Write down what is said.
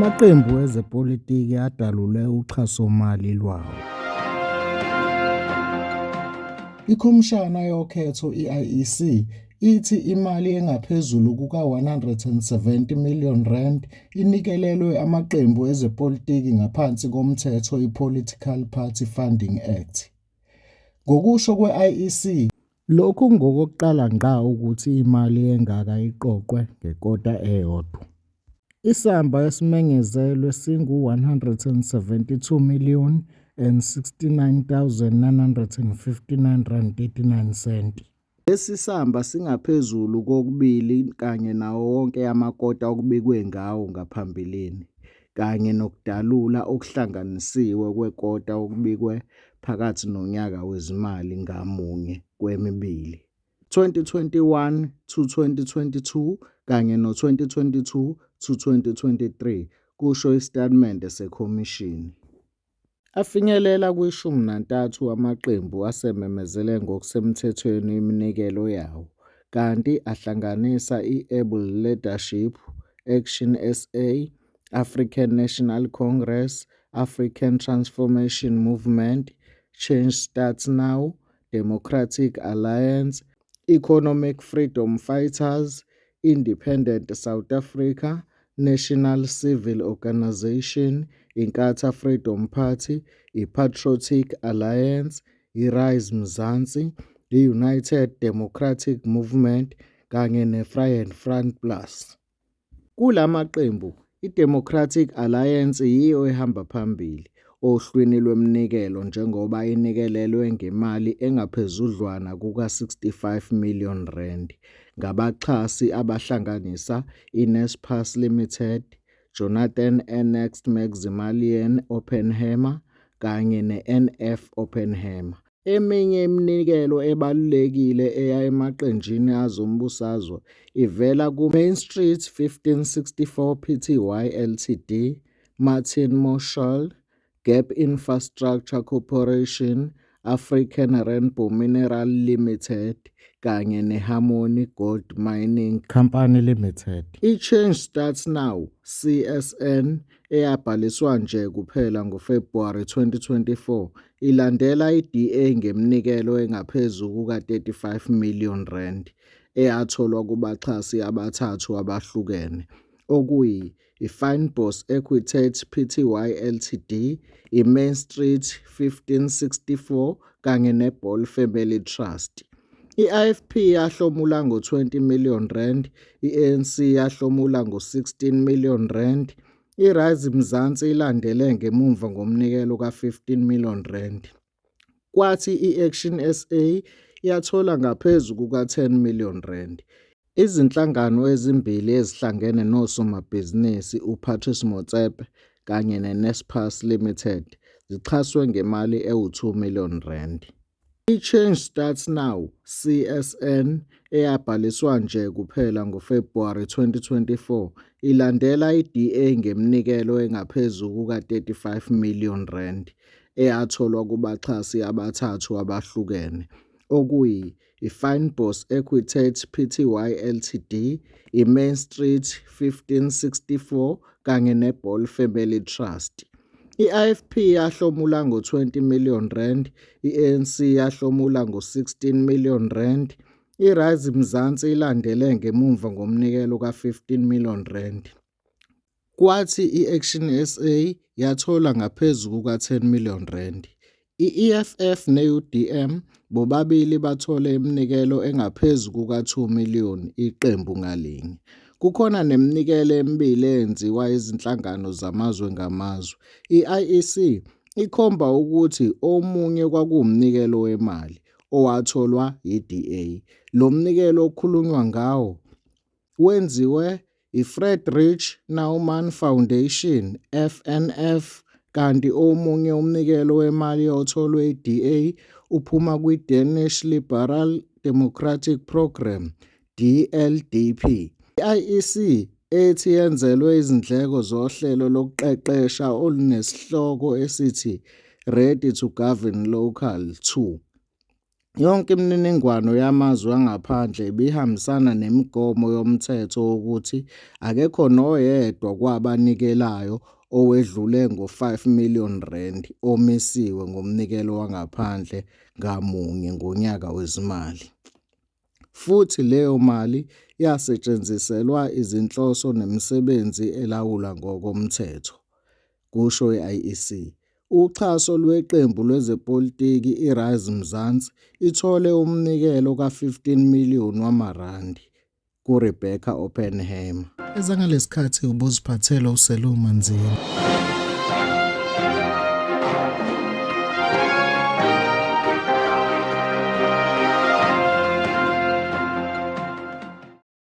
Amaqembu ezepolitiki adalule uxhasomali lwawo. Ikhomishana yokhetho i-IEC ithi imali engaphezulu kuka-R170 million inikelelwe amaqembu ezepolitiki ngaphansi komthetho iPolitical Party Funding Act. Ngokusho kwe-IEC, lokhu kungokokuqala ngqa ukuthi imali engaka iqoqwe ngekota eyodwa. Isamba esimenyezelwe singu-R177,969,959.39. Lesi samba singaphezulu kokubili kanye nawo wonke amakota okubikwe ngawo ngaphambilini, kanye nokudalula okuhlanganisiwe kwekota okubikwe phakathi nonyaka wezimali ngamunye kwemibili, 2021-2022 kanye no-2022-2023, kusho isitatimende sekhomishini. Afinyelela kwi-13 amaqembu asememezele ngokusemthethweni iminikelo yawo, kanti ahlanganisa i-Able Leadership, Action SA, African National Congress, African Transformation Movement, Change Starts Now, Democratic Alliance, Economic Freedom Fighters, Independent South Africa, National Civil Organisation, Inkatha Freedom Party, iPatriotic Alliance, iRise Mzansi, i-United Democratic Movement kanye neFree Front Plus. Kula maqembu, iDemocratic Alliance yiyo ehamba phambili ohlwini lweminikelo njengoba inikelelwe ngemali engaphezudlwana kuka-R65 million ngabaxhasi abahlanganisa iNaspers Limited, Jonathan Ernst Maximilian Oppenheimer kanye ne-NF Oppenheimer. Eminye iminikelo ebalulekile eya emaqenjini azombusazwe ivela ku-Main Street 1564 Pty Ltd, Martin Marshall, Gap Infrastructure Corporation, African Rainbow Mineral Limited kanye neHarmony Gold Mining Company Limited. iChange Starts Now, CSN, eyabhaliswa nje kuphela ngoFebhuwari 2024, ilandela iDA ngeminikelo engaphezu kuka-R35 million eyatholwa kubaxhasi abathathu abahlukene, okuyi iFynbos Equitate Pty Ltd, iMain Street 1564 kanye neBall Family Trust. I-IFP yahlomula ngo-R20 million, i-ANC yahlomula ngo-R16 million, iRise Mzansi ilandele ngemuva ngomnikelo ka-R15 million, kwathi i-Action SA yathola ngaphezu kuka-R10 million. Izinhlangano ezimbili ezihlangene nosomabhizinisi uPatrice Motsepe kanye neNaspers Limited zixhaswe ngemali ewu-R2 million. iChange Starts Now, CSN, eyabhaliswa nje kuphela ngoFebhuwari 2024, ilandela iDA ngeminikelo engaphezu kuka-R35 million eyatholwa kubaxhasi abathathu abahlukene, okuyi iFynbos Equitate Pty Ltd, iMain Street 1564 kanye neBall Family Trust. I-IFP yahlomula ngo-R20 million, i-ANC yahlomula ngo-R16 million, iRise Mzansi ilandele ngemuva ngomnikelo ka-R15 million, kwathi i-Action SA yathola ngaphezu kuka-R10 million. I-EFF ne-UDM bobabili bathole iminikelo engaphezu kuka-R2 million iqembu ngalinye. Kukhona neminikelo emibili eyenziwa izinhlangano zamazwe ngamazwe. I-IEC ikhomba ukuthi omunye kwakuwumnikelo wemali owatholwa yiDA. Lo mnikelo okhulunywa ngawo wenziwe iFriedrich Naumann Foundation, FNF, kanti omunye umnikelo wemali otholwe yiDA uphuma kwiDanish Liberal Democratic Programme, DLDP. I-IEC ethi yenzelwe izindleko zohlelo lokuqeqesha olunesihloko esithi Ready to Govern Local 2. Yonke imininingwane yamazwe angaphandle ibihambisana nemigomo yomthetho wokuthi akekho noyedwa kwabanikelayo owedlule ngo-R5 million omisiwe ngomnikelo wangaphandle ngamunye ngonyaka wezimali, futhi leyo mali yasetshenziselwa izinhloso nemisebenzi elawulwa ngokomthetho, kusho i-IEC. Uxhaso lweqembu lezepolitiki iRise Mzansi ithole umnikelo ka-R15 million kuRebecca Oppenheimer. Ezangalesi sikhathi ubuziphathele uSeluma Nzima.